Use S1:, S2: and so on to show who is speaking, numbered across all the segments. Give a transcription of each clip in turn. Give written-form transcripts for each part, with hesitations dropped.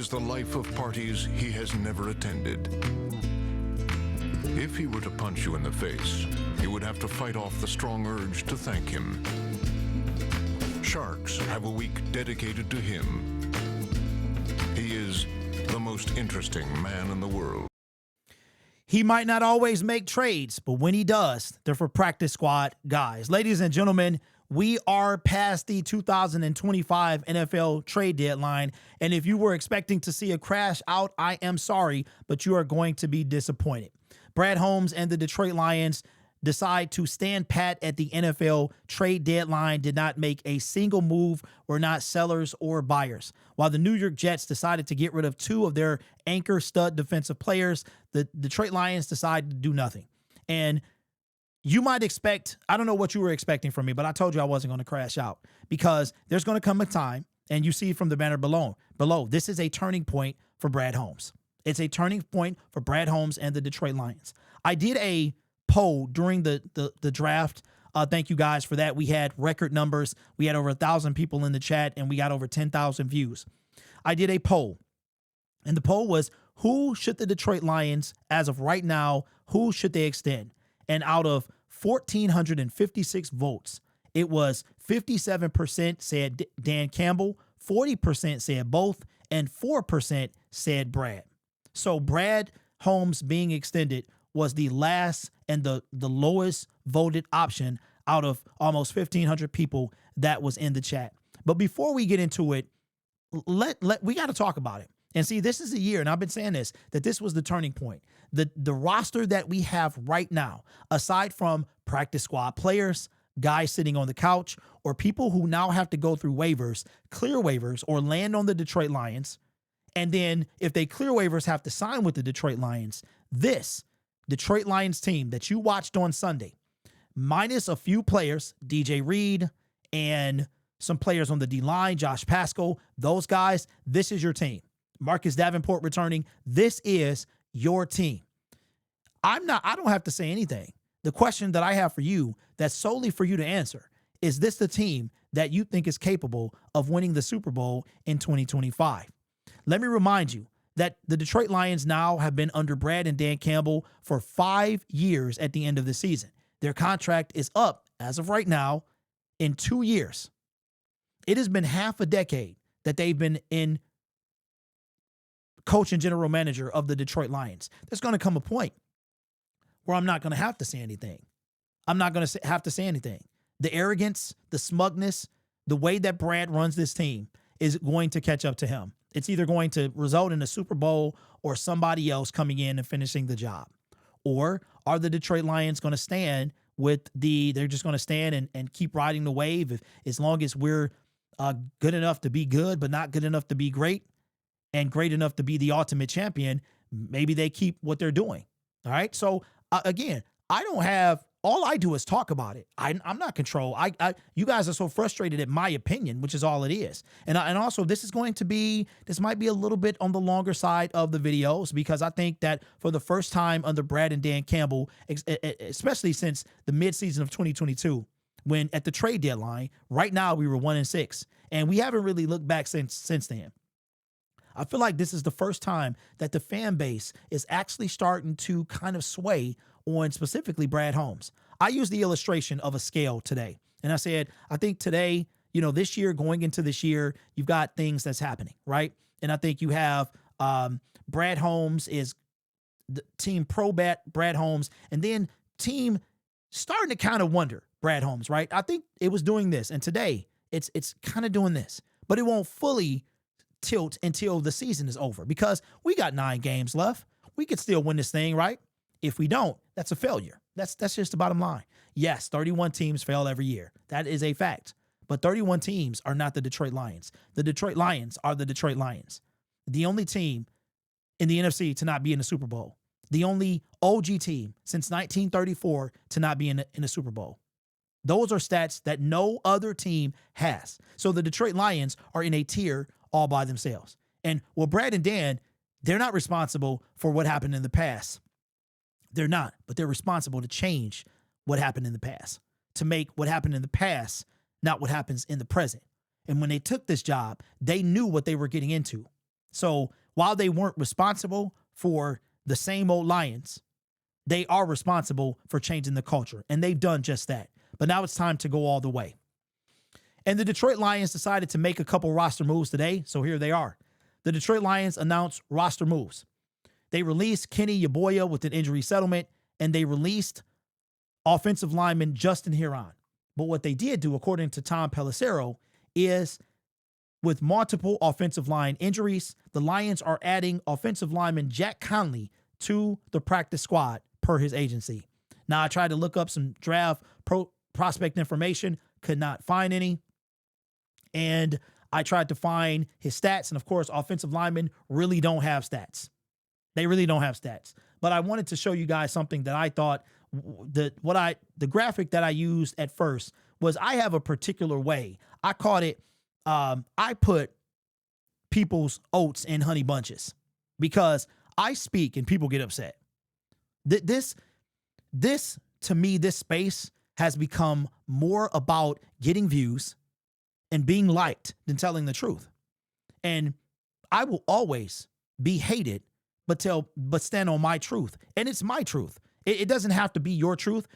S1: enjoys the life of parties he has never attended. If he were to punch you in the face, you would have to fight off the strong urge to thank him. Sharks have a week dedicated to him. He is the most interesting man in the world.
S2: He might not always make trades, but when he does, they're for practice squad guys. Ladies and gentlemen, we are past the 2025 NFL trade deadline, and if you were expecting to see a crash out, I am sorry, but you are going to be disappointed. Brad Holmes and the Detroit Lions decide to stand pat at the NFL trade deadline, did not make a single move, were not sellers or buyers. While the New York Jets decided to get rid of two of their anchor stud defensive players, the Detroit Lions decided to do nothing. And you might expect, I don't know what you were expecting from me, but I told you I wasn't going to crash out, because there's going to come a time, and you see from the banner below, this is a turning point for Brad Holmes. It's a turning point for Brad Holmes and the Detroit Lions. I did a poll during the draft. Thank you guys for that. We had record numbers. We had over 1,000 people in the chat, and we got over 10,000 views. I did a poll, and the poll was, who should the Detroit Lions, as of right now, who should they extend? And out of 1,456 votes, it was 57% said Dan Campbell, 40% said both, and 4% said Brad. So Brad Holmes being extended was the last and the lowest voted option out of almost 1,500 people that was in the chat. But before we get into it, we got to talk about it. And see, this is a year, and I've been saying this, that this was the turning point. The roster that we have right now, aside from practice squad players, guys sitting on the couch, or people who now have to go through waivers, clear waivers, or land on the Detroit Lions, and then if they clear waivers, have to sign with the Detroit Lions, this Detroit Lions team that you watched on Sunday, minus a few players, DJ Reed and some players on the D-line, Josh Pascal, those guys, this is your team. Marcus Davenport returning, this is your team. I don't have to say anything. The question that I have for you, that's solely for you to answer, is this the team that you think is capable of winning the Super Bowl in 2025? Let me remind you that the Detroit Lions now have been under Brad and Dan Campbell for 5 years at the end of the season. Their contract is up, as of right now, in 2 years. It has been half a decade that they've been in coach and general manager of the Detroit Lions. There's going to come a point where I'm not going to have to say anything. I'm not going to have to say anything. The arrogance, the smugness, the way that Brad runs this team is going to catch up to him. It's either going to result in a Super Bowl or somebody else coming in and finishing the job. Or are the Detroit Lions going to stand they're just going to stand and keep riding the wave as long as we're good enough to be good, but not good enough to be great, and great enough to be the ultimate champion? Maybe they keep what they're doing. All right. So again, all I do is talk about it. I'm not control. You guys are so frustrated at my opinion, which is all it is. And also this might be a little bit on the longer side of the videos, because I think that for the first time under Brad and Dan Campbell, especially since the midseason of 2022, when at the trade deadline, right now we were 1-6, and we haven't really looked back since then. I feel like this is the first time that the fan base is actually starting to kind of sway on specifically Brad Holmes. I used the illustration of a scale today, and I said, I think today, this year, going into this year, you've got things that's happening, right? And I think you have Brad Holmes is the team pro Brad Holmes, and then team starting to kind of wonder Brad Holmes, right? I think it was doing this, and today it's kind of doing this, but it won't fully tilt until the season is over, because we got 9 games left. We could still win this thing, right? If we don't, that's a failure. That's just the bottom line. Yes, 31 teams fail every year. That is a fact. But 31 teams are not the Detroit Lions. The Detroit Lions are the Detroit Lions. The only team in the NFC to not be in the Super Bowl. The only OG team since 1934 to not be in the Super Bowl. Those are stats that no other team has. So the Detroit Lions are in a tier all by themselves. And Brad and Dan, they're not responsible for what happened in the past. They're not, but they're responsible to change what happened in the past, to make what happened in the past not what happens in the present. And when they took this job, they knew what they were getting into. So while they weren't responsible for the same old Lions, they are responsible for changing the culture, and they've done just that. But now it's time to go all the way. And the Detroit Lions decided to make a couple roster moves today, so here they are. The Detroit Lions announced roster moves. They released Kenny Yeboah with an injury settlement, and they released offensive lineman Justin Huron. But what they did do, according to Tom Pelissero, is with multiple offensive line injuries, the Lions are adding offensive lineman Jack Conley to the practice squad per his agency. Now, I tried to look up some draft prospect information, could not find any. And I tried to find his stats. And of course, offensive linemen really don't have stats. They really don't have stats. But I wanted to show you guys something that I thought the graphic that I used at first was I have a particular way. I called it, I put people's oats in honey bunches because I speak and people get upset. This to me, this space has become more about getting views and being liked than telling the truth. And I will always be hated, but stand on my truth. And it's my truth. It doesn't have to be your truth.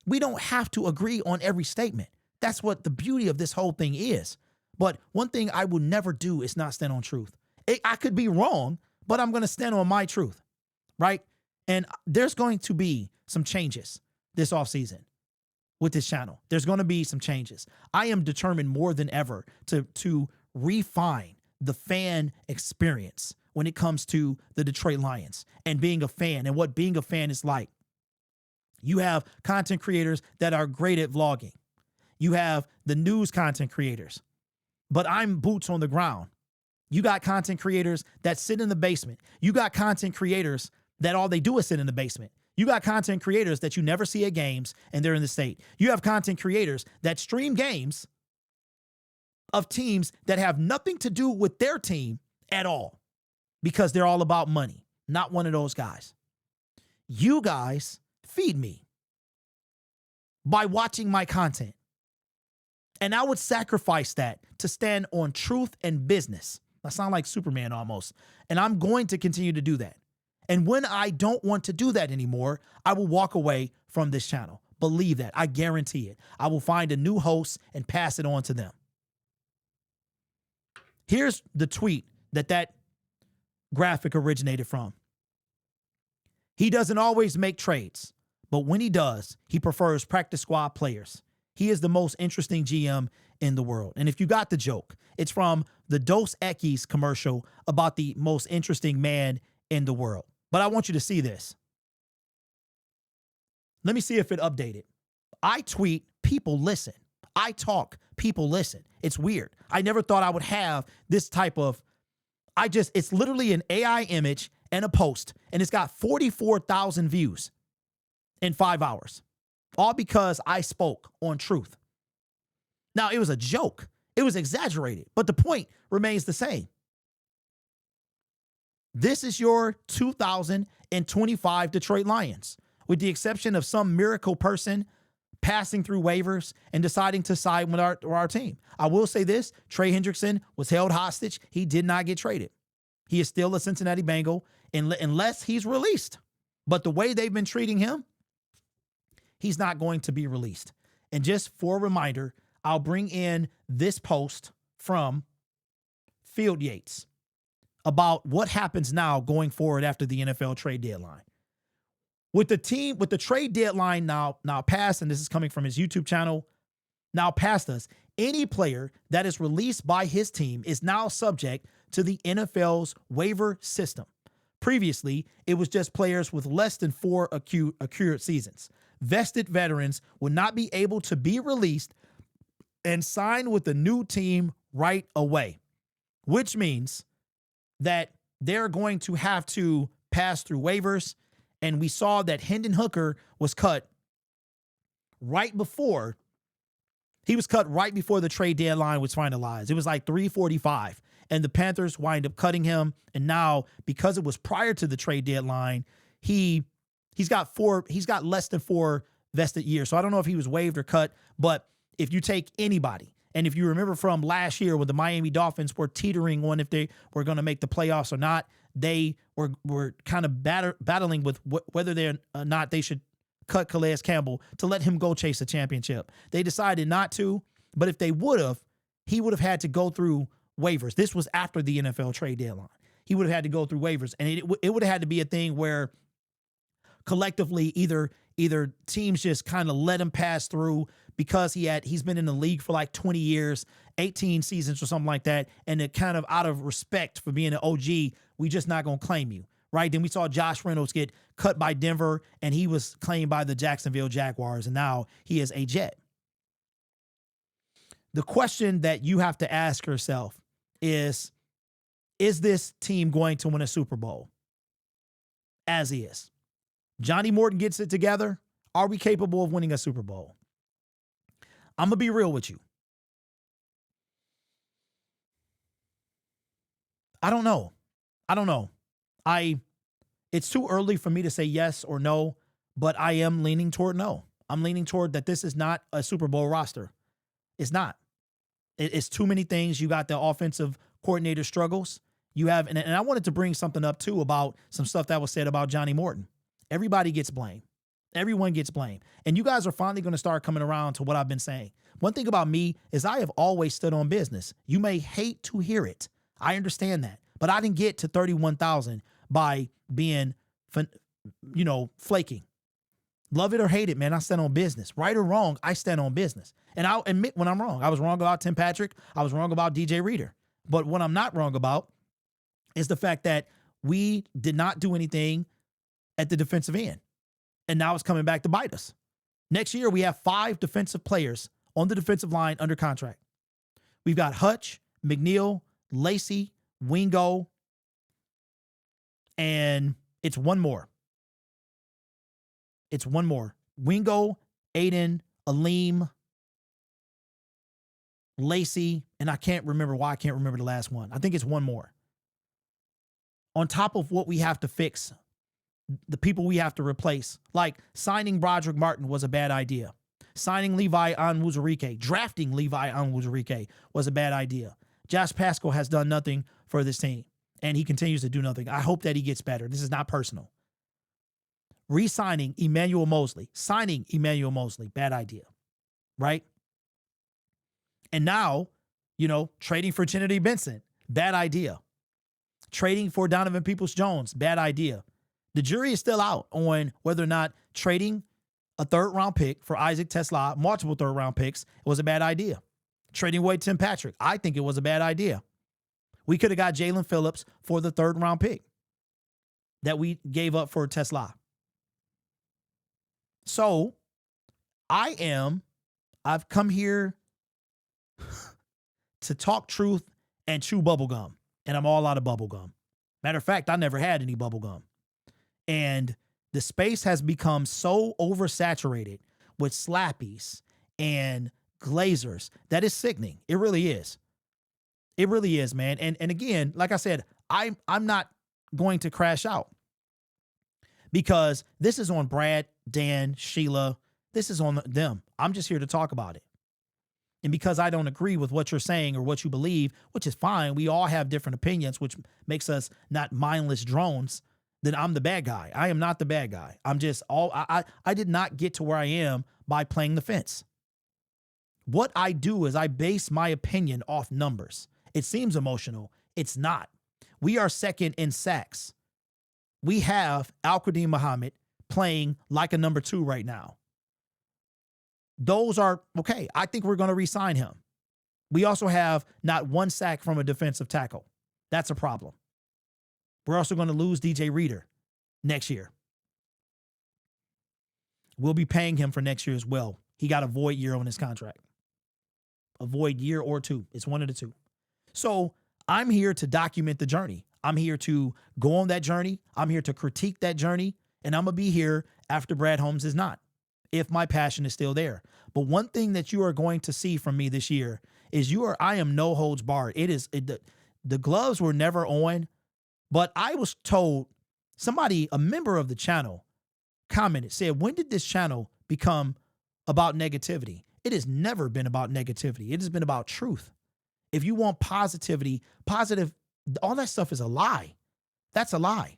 S2: We don't have to agree on every statement. That's what the beauty of this whole thing is. But one thing I will never do is not stand on truth. I could be wrong, but I'm going to stand on my truth, right? And there's going to be some changes this offseason with this channel. There's going to be some changes. I am determined more than ever to refine the fan experience when it comes to the Detroit Lions and being a fan and what being a fan is like. You have content creators that are great at vlogging. You have the news content creators, but I'm boots on the ground. You got content creators that sit in the basement. You got content creators that all they do is sit in the basement. You got content creators that you never see at games and they're in the state. You have content creators that stream games of teams that have nothing to do with their team at all because they're all about money. Not one of those guys. You guys feed me by watching my content. And I would sacrifice that to stand on truth and business. I sound like Superman almost. And I'm going to continue to do that. And when I don't want to do that anymore, I will walk away from this channel. Believe that. I guarantee it. I will find a new host and pass it on to them. Here's the tweet that graphic originated from. He doesn't always make trades, but when he does, he prefers practice squad players. He is the most interesting GM in the world. And if you got the joke, it's from the Dos Equis commercial about the most interesting man in the world. But I want you to see this. Let me see if it updated. I tweet, people listen. I talk, people listen. It's weird. I never thought I would have this type of, it's literally an AI image and a post, and it's got 44,000 views in 5 hours. All because I spoke on truth. Now, it was a joke. It was exaggerated, but the point remains the same. This is your 2025 Detroit Lions, with the exception of some miracle person passing through waivers and deciding to side with our team. I will say this, Trey Hendrickson was held hostage. He did not get traded. He is still a Cincinnati Bengal unless he's released. But the way they've been treating him, he's not going to be released. And just for a reminder, I'll bring in this post from Field Yates about what happens now going forward after the NFL trade deadline. With the trade deadline now passed, and this is coming from his YouTube channel, now past us, any player that is released by his team is now subject to the NFL's waiver system. Previously, it was just players with less than 4 accrued seasons. Vested veterans would not be able to be released and sign with the new team right away, which means that they're going to have to pass through waivers. And we saw that Hendon Hooker was cut right before the trade deadline was finalized. It was like 3:45, and the Panthers wind up cutting him. And now, because it was prior to the trade deadline, he's got less than 4 vested years. So I don't know if he was waived or cut, but if you take anybody, And if you remember from last year when the Miami Dolphins were teetering on if they were going to make the playoffs or not, they were kind of battling with whether they're not they should cut Calais Campbell to let him go chase a championship. They decided not to, but if they would have, he would have had to go through waivers. This was after the NFL trade deadline. He would have had to go through waivers, and it would have had to be a thing where collectively either teams just kind of let him pass through because he's been in the league for like 20 years, 18 seasons or something like that, and it kind of out of respect for being an OG, we just not going to claim you, right? Then we saw Josh Reynolds get cut by Denver, and he was claimed by the Jacksonville Jaguars, and now he is a Jet. The question that you have to ask yourself is this team going to win a Super Bowl? As is. Johnny Morton gets it together. Are we capable of winning a Super Bowl? I'm going to be real with you. I don't know. It's too early for me to say yes or no, but I am leaning toward no. I'm leaning toward that this is not a Super Bowl roster. It's not. It's too many things. You got the offensive coordinator struggles. You have, and I wanted to bring something up too about some stuff that was said about Johnny Morton. Everybody gets blamed. Everyone gets blamed. And you guys are finally going to start coming around to what I've been saying. One thing about me is I have always stood on business. You may hate to hear it. I understand that. But I didn't get to 31,000 by being, flaking. Love it or hate it, man, I stand on business. Right or wrong, I stand on business. And I'll admit when I'm wrong. I was wrong about Tim Patrick. I was wrong about DJ Reader. But what I'm not wrong about is the fact that we did not do anything at the defensive end. And now it's coming back to bite us. Next year, we have 5 defensive players on the defensive line under contract. We've got Hutch, McNeil, Lacey, Wingo, and it's one more. Wingo, Aiden, Aleem, Lacey, and I can't remember why I can't remember the last one. I think it's one more. On top of what we have to fix, the people we have to replace, like signing Broderick Martin was a bad idea. Signing Levi Onwuzurike, drafting Levi Onwuzurike was a bad idea. Josh Pascal has done nothing for this team, and he continues to do nothing. I hope that he gets better. This is not personal. Re-signing Emmanuel Mosley, signing Emmanuel Mosley, bad idea, right? And now, trading for Kennedy Benson, bad idea. Trading for Donovan Peoples-Jones, bad idea. The jury is still out on whether or not trading a third-round pick for Isaac Tesla, multiple third-round picks, was a bad idea. Trading away Tim Patrick, I think it was a bad idea. We could have got Jalen Phillips for the third-round pick that we gave up for Tesla. So, I've come here to talk truth and chew bubblegum, and I'm all out of bubblegum. Matter of fact, I never had any bubblegum. And the space has become so oversaturated with slappies and glazers that is sickening. It really is. It really is, man. And again, like I said, I'm not going to crash out because this is on Brad, Dan, Sheila. This is on them. I'm just here to talk about it. And because I don't agree with what you're saying or what you believe, which is fine, we all have different opinions, which makes us not mindless drones, then I'm the bad guy. I am not the bad guy. I'm just I did not get to where I am by playing the fence. What I do is I base my opinion off numbers. It seems emotional. It's not. We are second in sacks. We have Al-Qadim Muhammad playing like a number 2 right now. Those are okay. I think we're going to re-sign him. We also have not one sack from a defensive tackle. That's a problem. We're also going to lose DJ Reader next year. We'll be paying him for next year as well. He got a void year on his contract. A void year or 2. It's one of the 2. So I'm here to document the journey. I'm here to go on that journey. I'm here to critique that journey. And I'm going to be here after Brad Holmes is not, if my passion is still there. But one thing that you are going to see from me this year is I am no holds barred. The gloves were never on, but I was told, a member of the channel commented, said, when did this channel become about negativity? It has never been about negativity. It has been about truth. If you want positivity, positive, all that stuff is a lie. That's a lie.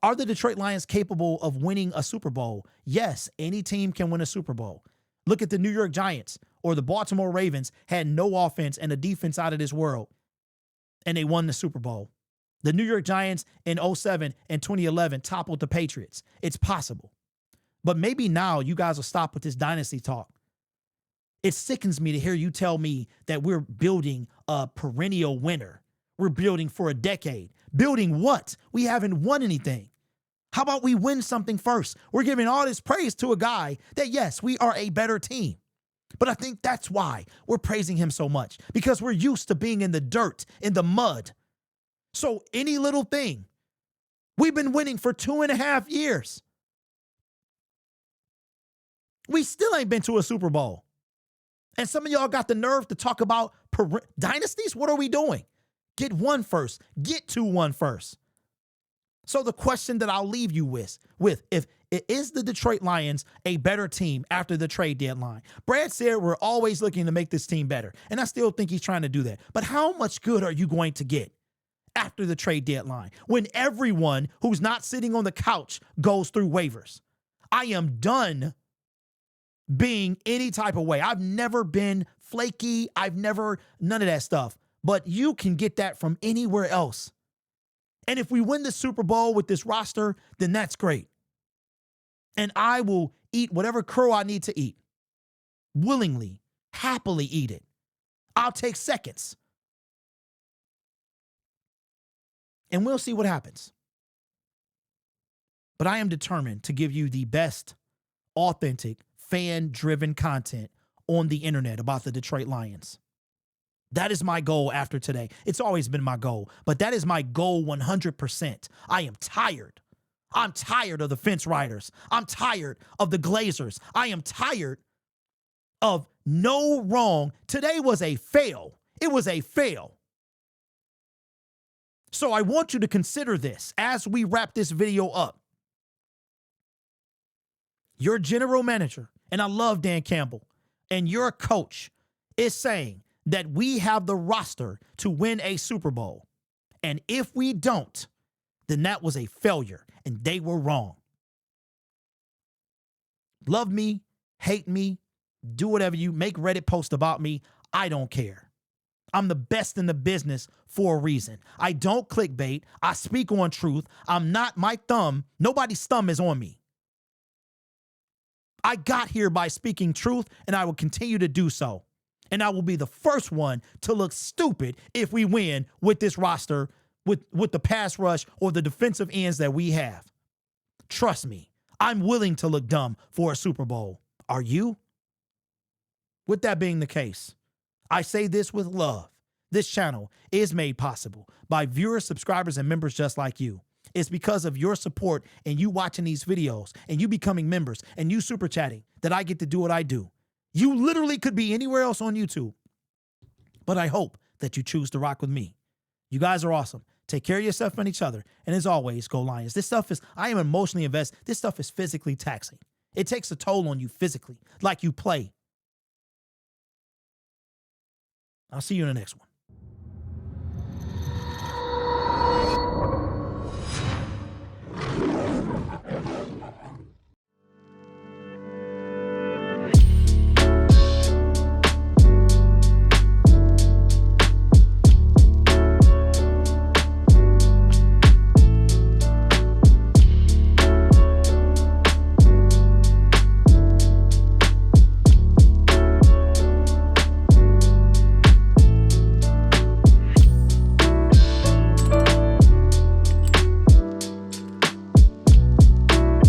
S2: Are the Detroit Lions capable of winning a Super Bowl? Yes, any team can win a Super Bowl. Look at the New York Giants or the Baltimore Ravens, had no offense and a defense out of this world, and they won the Super Bowl. The New York Giants in 2007 and 2011 toppled the Patriots. It's possible. But maybe now you guys will stop with this dynasty talk. It sickens me to hear you tell me that we're building a perennial winner. We're building for a decade. Building what? We haven't won anything. How about we win something first? We're giving all this praise to a guy that, yes, we are a better team. But I think that's why we're praising him so much, because we're used to being in the dirt, in the mud. So any little thing, we've been winning for 2.5 years. We still ain't been to a Super Bowl. And some of y'all got the nerve to talk about dynasties? What are we doing? Get one first. Get to one first. So the question that I'll leave you with, if it is the Detroit Lions a better team after the trade deadline? Brad said we're always looking to make this team better, and I still think he's trying to do that. But how much good are you going to get after the trade deadline when everyone who's not sitting on the couch goes through waivers? I am done being any type of way. I've never been flaky. None of that stuff. But you can get that from anywhere else. And if we win the Super Bowl with this roster, then that's great. And I will eat whatever crow I need to eat. Willingly, happily eat it. I'll take seconds. And we'll see what happens. But I am determined to give you the best, authentic, fan-driven content on the internet about the Detroit Lions. That is my goal after today. It's always been my goal, but that is my goal 100%. I am tired. I'm tired of the fence riders. I'm tired of the Glazers. I am tired of no wrong. Today was a fail. It was a fail. So I want you to consider this as we wrap this video up. Your general manager, and I love Dan Campbell, and your coach is saying that we have the roster to win a Super Bowl. And if we don't, then that was a failure, and they were wrong. Love me, hate me, do whatever you make Reddit post about me. I don't care. I'm the best in the business for a reason. I don't clickbait. I speak on truth. I'm not my thumb. Nobody's thumb is on me. I got here by speaking truth, and I will continue to do so. And I will be the first one to look stupid if we win with this roster, with the pass rush or the defensive ends that we have. Trust me, I'm willing to look dumb for a Super Bowl. Are you? With that being the case, I say this with love. This channel is made possible by viewers, subscribers, and members just like you. It's because of your support and you watching these videos and you becoming members and you super chatting that I get to do what I do. You literally could be anywhere else on YouTube, but I hope that you choose to rock with me. You guys are awesome. Take care of yourself and each other. And as always, go Lions. I am emotionally invested. This stuff is physically taxing. It takes a toll on you physically, like you play. I'll see you in the next one.